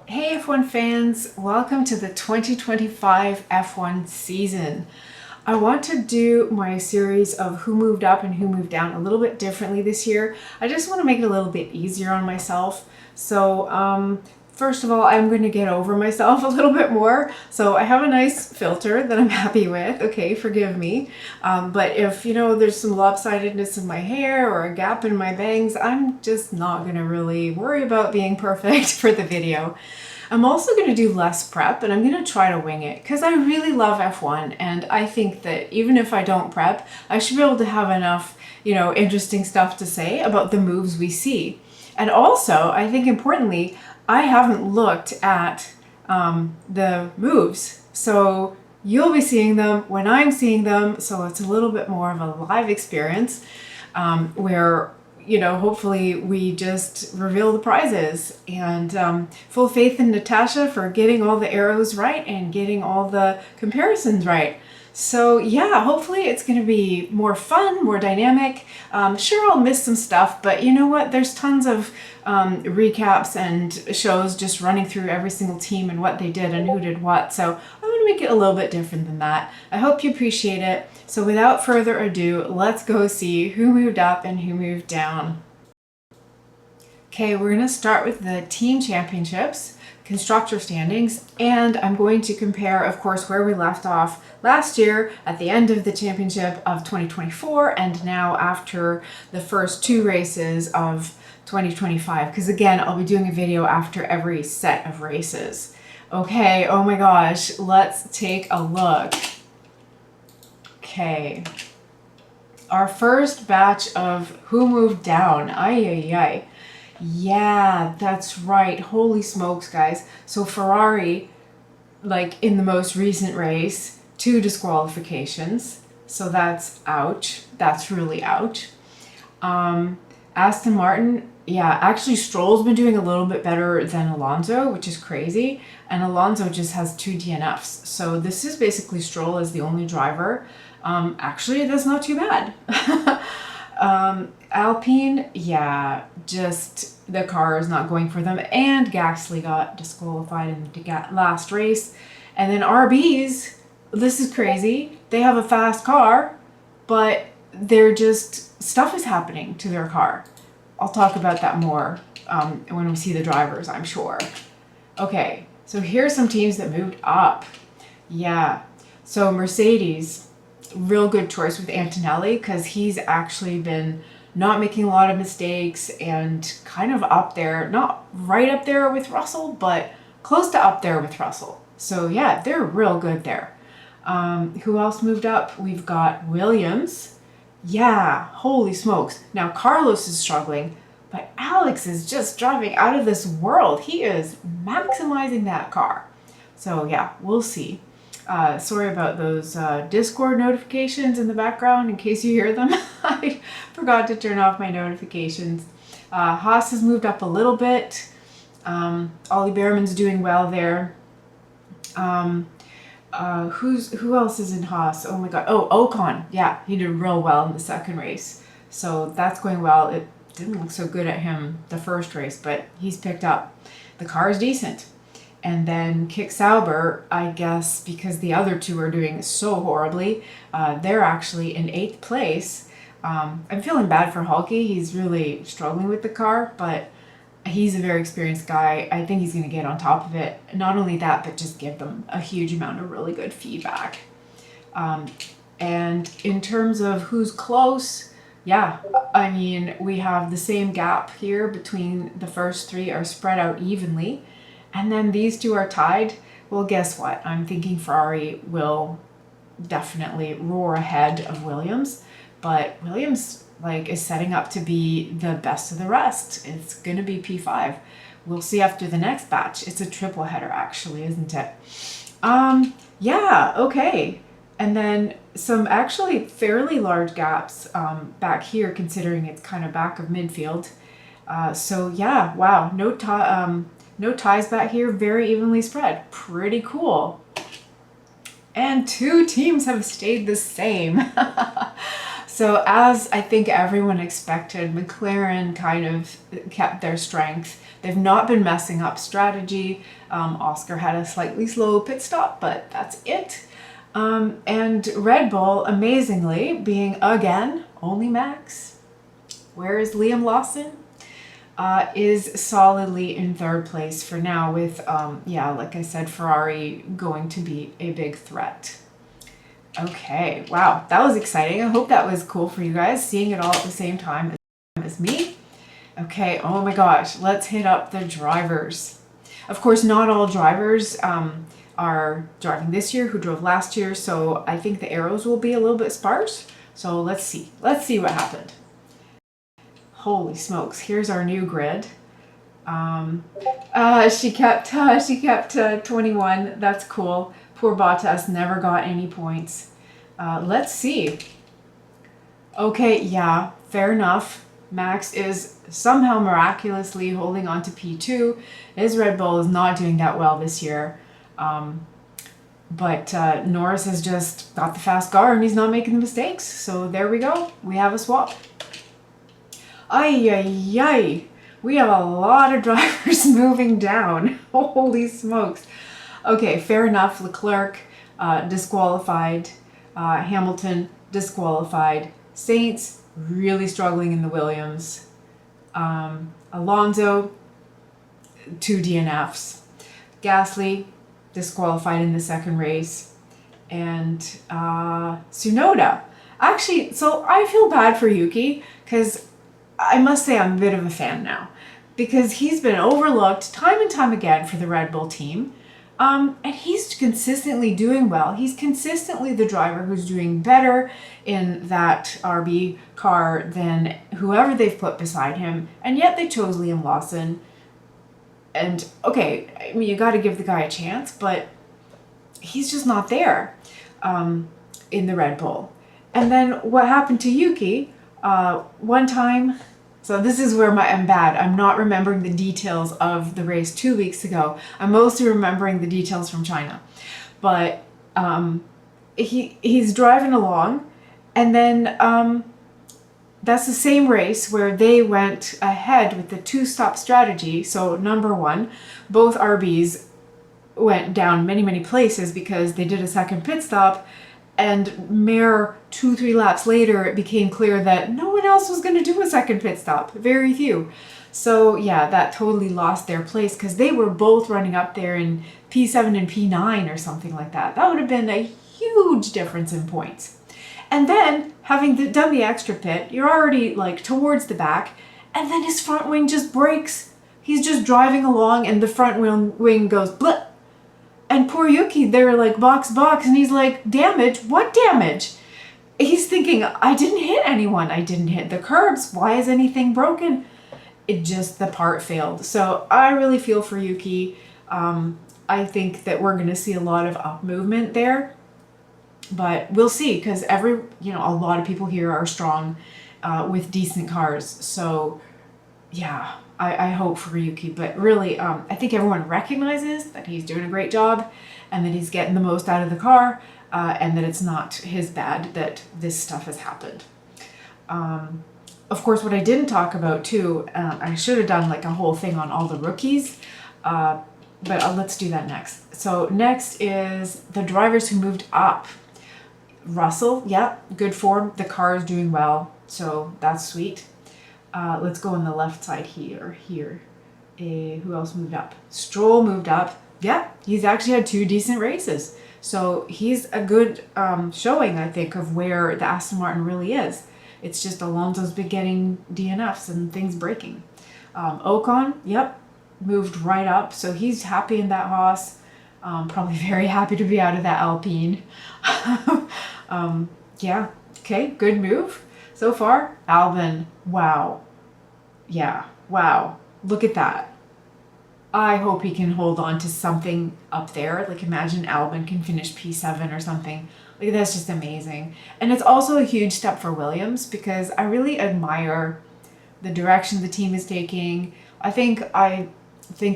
Hey F1 fans, welcome to the 2025 F1 season. I want to do my series of who moved up and who moved down a little bit differently this year. I just want to make it a little bit easier on myself. So first of all, I'm going to get over myself a little bit more. So I have a nice filter that I'm happy with. Okay, forgive me. But if, there's some lopsidedness in my hair or a gap in my bangs, I'm just not going to really worry about being perfect for the video. I'm also going to do less prep and I'm going to try to wing it because I really love F1 and I think that even if I don't prep, I should be able to have enough, interesting stuff to say about the moves we see. And also, I think importantly, I haven't looked at the moves. So you'll be seeing them when I'm seeing them. So it's a little bit more of a live experience where hopefully we just reveal the prizes. And full faith in Natasha for getting all the arrows right and getting all the comparisons right. So yeah, hopefully it's going to be more fun, more dynamic. Sure, I'll miss some stuff, but you know what? There's tons of recaps and shows just running through every single team and what they did and who did what. So I'm going to make it a little bit different than that. I hope you appreciate it. So without further ado, let's go see who moved up and who moved down. Okay, we're going to start with the team championships, constructor standings, and I'm going to compare, of course, where we left off last year at the end of the championship of 2024 and now after the first two races of 2025, because again, I'll be doing a video after every set of races. Okay, oh my gosh, let's take a look. Okay, our first batch of who moved down. Ay. Yeah, that's right. Holy smokes, guys. So Ferrari, like in the most recent race, 2 disqualifications. So that's ouch. That's really ouch. Aston Martin, yeah, actually Stroll's been doing a little bit better than Alonso, which is crazy. And Alonso just has 2 DNFs. So this is basically Stroll as the only driver. Actually, that's not too bad. Alpine, yeah, just the car is not going for them. And Gasly got disqualified in the last race. And then RBs, this is crazy. They have a fast car, but they're just, stuff is happening to their car. I'll talk about that more when we see the drivers, I'm sure. Okay, so here's some teams that moved up. Yeah, so Mercedes, real good choice with Antonelli because he's actually been not making a lot of mistakes and kind of up there, not right up there with Russell, but close to up there with Russell. So yeah, they're real good there. Who else moved up? We've got Williams. Yeah, holy smokes. Now Carlos is struggling, but Alex is just driving out of this world. He is maximizing that car. So yeah, we'll see. Sorry about those Discord notifications in the background in case you hear them. I forgot to turn off my notifications. Haas has moved up a little bit. Ollie Behrman's doing well there. Who else is in Haas? Oh my god. Oh, Ocon. Yeah, he did real well in the second race. So that's going well. It didn't look so good at him the first race, but he's picked up. The car is decent. And then Kick Sauber, I guess, because the other two are doing so horribly, they're actually in 8th place. I'm feeling bad for Hulky. He's really struggling with the car, but he's a very experienced guy. I think he's going to get on top of it. Not only that, but just give them a huge amount of really good feedback. And in terms of who's close, yeah, I mean, we have the same gap here between the first 3 are spread out evenly. And then these 2 are tied. Well, guess what? I'm thinking Ferrari will definitely roar ahead of Williams. But Williams is setting up to be the best of the rest. It's going to be P5. We'll see after the next batch. It's a triple header, actually, isn't it? Yeah, okay. And then some actually fairly large gaps back here, considering it's kind of back of midfield. So yeah, wow, no ties back here, very evenly spread. Pretty cool. And 2 teams have stayed the same. So as I think everyone expected, McLaren kind of kept their strength. They've not been messing up strategy. Oscar had a slightly slow pit stop, but that's it. And Red Bull, amazingly, being again only Max. Where is Liam Lawson? Is solidly in third place for now with, like I said, Ferrari going to be a big threat. Okay, wow, that was exciting. I hope that was cool for you guys, seeing it all at the same time as me. Okay, oh my gosh, let's hit up the drivers. Of course, not all drivers are driving this year who drove last year, so I think the arrows will be a little bit sparse. So let's see what happened. Holy smokes, here's our new grid. She kept 21. That's cool. Poor Bottas never got any points. Let's see. Okay, yeah, fair enough. Max is somehow miraculously holding on to P2. His Red Bull is not doing that well this year. But Norris has just got the fast car and he's not making the mistakes. So there we go. We have a swap. Ay, ay, ay. We have a lot of drivers moving down. Holy smokes. Okay, fair enough. Leclerc disqualified. Hamilton disqualified. Sainz really struggling in the Williams. Alonso, 2 DNFs. Gasly disqualified in the second race. And Tsunoda. Actually, so I feel bad for Yuki because I must say I'm a bit of a fan now because he's been overlooked time and time again for the Red Bull team. And he's consistently doing well. He's consistently the driver who's doing better in that RB car than whoever they've put beside him. And yet they chose Liam Lawson. And okay, I mean, you got to give the guy a chance, but he's just not there in the Red Bull. And then what happened to Yuki? One time, so this is where I'm bad. I'm not remembering the details of the race 2 weeks ago. I'm mostly remembering the details from China. But he's driving along, and then that's the same race where they went ahead with the 2-stop strategy. So number one, both RBs went down many, many places because they did a second pit stop. And mere 2-3 laps later, it became clear that no one else was going to do a second pit stop. Very few. So yeah, that totally lost their place because they were both running up there in P7 and P9 or something like that. That would have been a huge difference in points. And then, having done the extra pit, you're already like towards the back, and then his front wing just breaks. He's just driving along and the front wing goes blip. And poor Yuki, they're like, box, and he's like, damage? What damage? He's thinking, I didn't hit anyone. I didn't hit the curbs. Why is anything broken? It just, the part failed. So I really feel for Yuki. I think that we're going to see a lot of up movement there. But we'll see, because a lot of people here are strong with decent cars. So yeah, I hope for Yuki, but really, I think everyone recognizes that he's doing a great job and that he's getting the most out of the car and that it's not his bad that this stuff has happened. Of course, what I didn't talk about too, I should have done like a whole thing on all the rookies, but let's do that next. So next is the drivers who moved up. Russell, yeah, good form. The car is doing well, so that's sweet. Let's go on the left side here. Who else moved up? Stroll moved up. Yeah, he's actually had 2 decent races. So he's a good showing, I think, of where the Aston Martin really is. It's just Alonso's been getting DNFs and things breaking. Ocon, yep, moved right up. So he's happy in that Haas. Probably very happy to be out of that Alpine. Yeah, okay, good move. So far, Albon, wow. Yeah, wow. Look at that. I hope he can hold on to something up there. Like imagine Albon can finish P7 or something. Like that's just amazing. And it's also a huge step for Williams because I really admire the direction the team is taking. I think a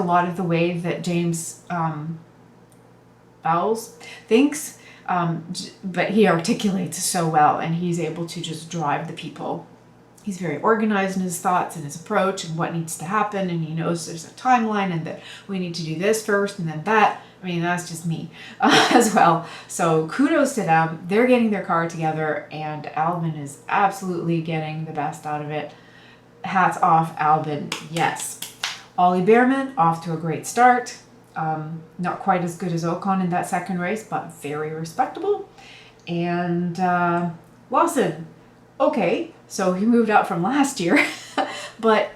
lot of the way that James Bowles thinks But he articulates so well, and he's able to just drive the people. He's very organized in his thoughts and his approach and what needs to happen, and he knows there's a timeline and that we need to do this first and then that. I mean, that's just me as well. So kudos to them. They're getting their car together, and Albin is absolutely getting the best out of it. Hats off, Albin. Yes. Ollie Behrman off to a great start. Not quite as good as Ocon in that second race, but very respectable. And Lawson, okay, so he moved up from last year, but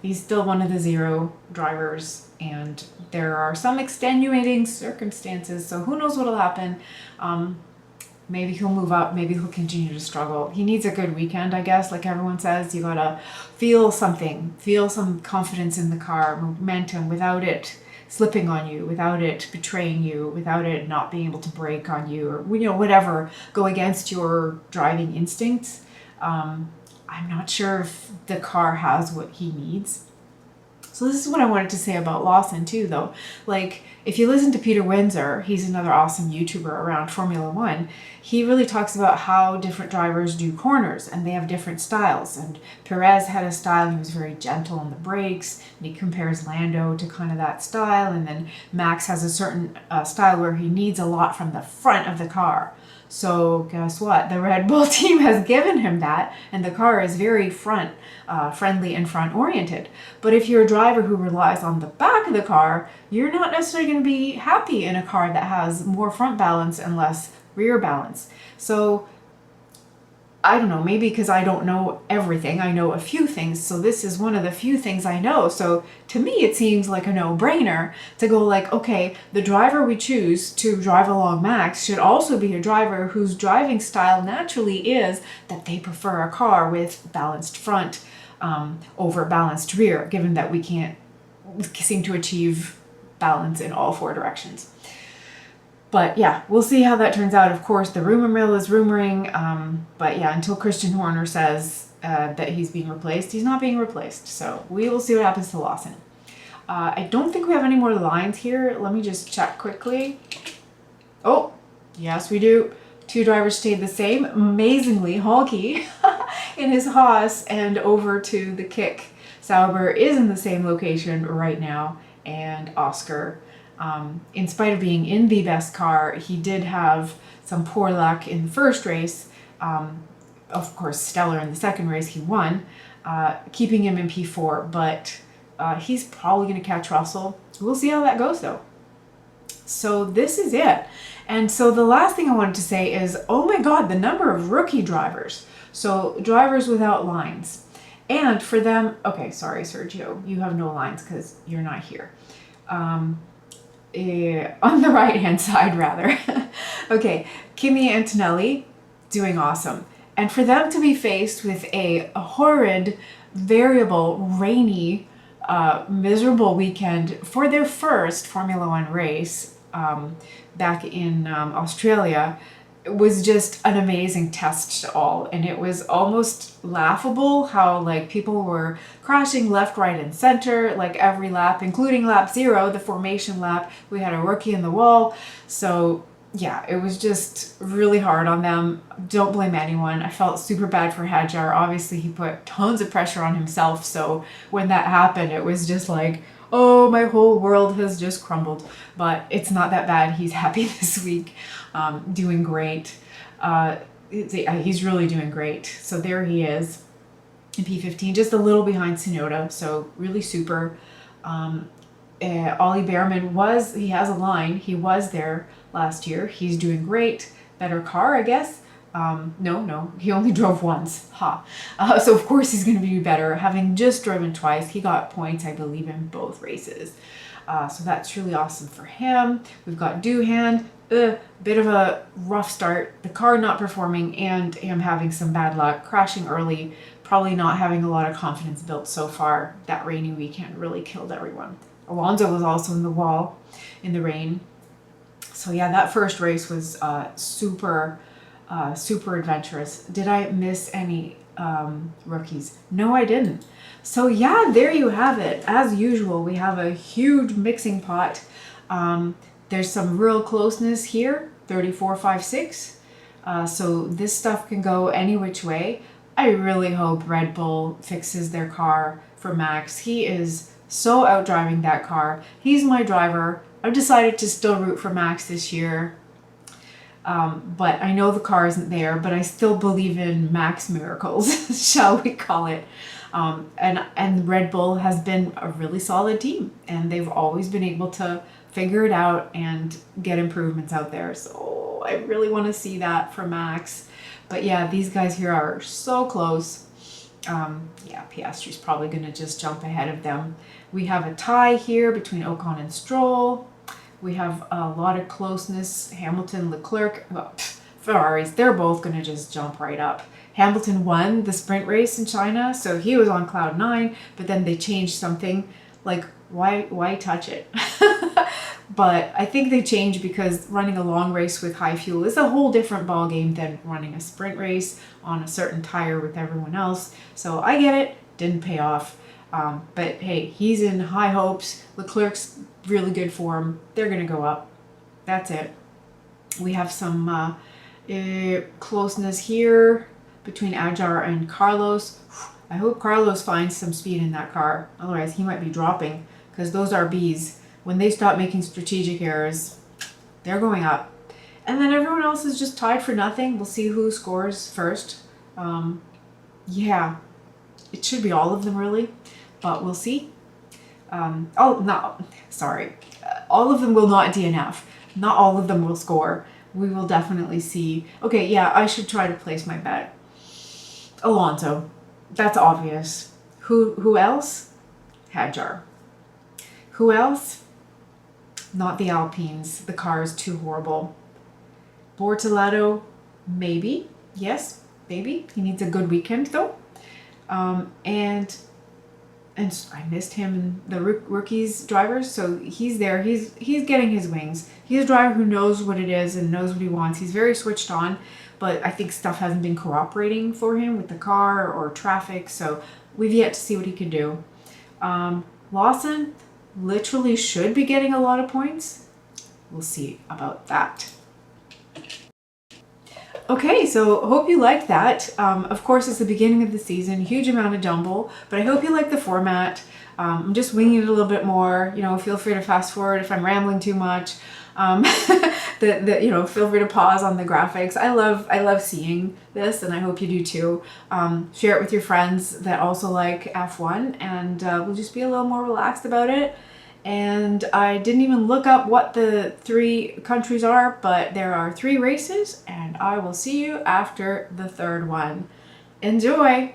he's still one of the 0 drivers, and there are some extenuating circumstances, so who knows what'll happen. Maybe he'll move up, maybe he'll continue to struggle. He needs a good weekend, I guess. Like everyone says, you gotta feel something, feel some confidence in the car, momentum, without it slipping on you, without it betraying you, without it not being able to brake on you, or whatever, go against your driving instincts. I'm not sure if the car has what he needs. So this is what I wanted to say about Lawson too, though. Like, if you listen to Peter Windsor, he's another awesome YouTuber around Formula One. He really talks about how different drivers do corners, and they have different styles. And Perez had a style, he was very gentle on the brakes, and he compares Lando to kind of that style. And then Max has a certain style where he needs a lot from the front of the car. So guess what? The Red Bull team has given him that, and the car is very friendly and front oriented. But if you're a driver who relies on the back of the car, you're not necessarily going to be happy in a car that has more front balance and less rear balance. So I don't know, maybe because I don't know everything, I know a few things, so this is one of the few things I know. So to me, it seems like a no-brainer to go like, okay, the driver we choose to drive along Max should also be a driver whose driving style naturally is that they prefer a car with balanced front over balanced rear, given that we can't seem to achieve balance in all 4 directions. But yeah, we'll see how that turns out. Of course, the rumor mill is rumoring, but yeah, until Christian Horner says that he's being replaced, he's not being replaced. So we will see what happens to Lawson. I don't think we have any more lines here. Let me just check quickly. Oh, yes, we do. 2 drivers stayed the same. Amazingly, Holke in his Haas and over to the Kick. Sauber is in the same location right now, and Oscar, in spite of being in the best car, he did have some poor luck in the first race. Of course, stellar in the second race, he won, keeping him in P4, but he's probably going to catch Russell. We'll see how that goes, though. So this is it. And so the last thing I wanted to say is, oh my God, the number of rookie drivers. So drivers without lines. And for them, okay, sorry, Sergio, you have no lines because you're not here. On the right-hand side, rather. Okay, Kimi Antonelli, doing awesome. And for them to be faced with a horrid, variable, rainy, miserable weekend for their first Formula One race back in Australia, it was just an amazing test to all. And it was almost laughable how like people were crashing left, right, and center like every lap, including lap 0, the formation lap. We had a rookie in the wall. So yeah, it was just really hard on them. Don't blame anyone. I felt super bad for Hadjar. Obviously, he put tons of pressure on himself. So when that happened, it was just like, oh, my whole world has just crumbled. But it's not that bad. He's happy this week, doing great. He's really doing great. So there he is in P15, just a little behind Tsunoda. So really super. Ollie Behrman he has a line. He was there last year. He's doing great. Better car, I guess. No, he only drove once. So of course he's going to be better. Having just driven twice, he got points, I believe, in both races. So that's really awesome for him. We've got Doohan, bit of a rough start. The car not performing and him having some bad luck, crashing early, probably not having a lot of confidence built so far. That rainy weekend really killed everyone. Alonso was also in the wall in the rain. So yeah, that first race was super adventurous. Did I miss any rookies? No, I didn't. So yeah, there you have it. As usual, we have a huge mixing pot. There's some real closeness here, 34, 5, 6. So this stuff can go any which way. I really hope Red Bull fixes their car for Max. He is so out driving that car. He's my driver. I've decided to still root for Max this year. But I know the car isn't there, but I still believe in Max miracles, shall we call it. And Red Bull has been a really solid team, and they've always been able to figure it out and get improvements out there. So I really want to see that for Max. But yeah, these guys here are so close. Yeah, Piastri's probably going to just jump ahead of them. We have a tie here between Ocon and Stroll. We have a lot of closeness. Hamilton, Leclerc, well, Ferraris, they're both going to just jump right up. Hamilton won the sprint race in China, so he was on cloud 9, but then they changed something. Like, why touch it? But I think they changed because running a long race with high fuel is a whole different ball game than running a sprint race on a certain tire with everyone else. So I get it, didn't pay off. But hey, he's in high hopes. Leclerc's really good form. They're going to go up. That's it. We have some closeness here between Ajar and Carlos. I hope Carlos finds some speed in that car. Otherwise, he might be dropping, because those RBs, when they stop making strategic errors, they're going up. And then everyone else is just tied for nothing. We'll see who scores first. Yeah, it should be all of them really, but we'll see. Oh, no, sorry. All of them will not DNF. Not all of them will score. We will definitely see. Okay, yeah, I should try to place my bet. Alonso. That's obvious. Who else? Hadjar. Who else? Not the Alpines. The car is too horrible. Bortolato, maybe. Yes, maybe. He needs a good weekend though. And I missed him in the rookies drivers, so he's there. He's getting his wings. He's a driver who knows what it is and knows what he wants. He's very switched on, but I think stuff hasn't been cooperating for him with the car or traffic, so we've yet to see what he can do. Lawson literally should be getting a lot of points. We'll see about that. Okay, so hope you liked that. Of course, it's the beginning of the season, huge amount of jumble, but I hope you like the format. I'm just winging it a little bit more. You know, feel free to fast forward if I'm rambling too much. You know, feel free to pause on the graphics. I love seeing this, and I hope you do too. Share it with your friends that also like F1, and we'll just be a little more relaxed about it. And I didn't even look up what the 3 countries are, but there are 3 races, and I will see you after the 3rd one. Enjoy!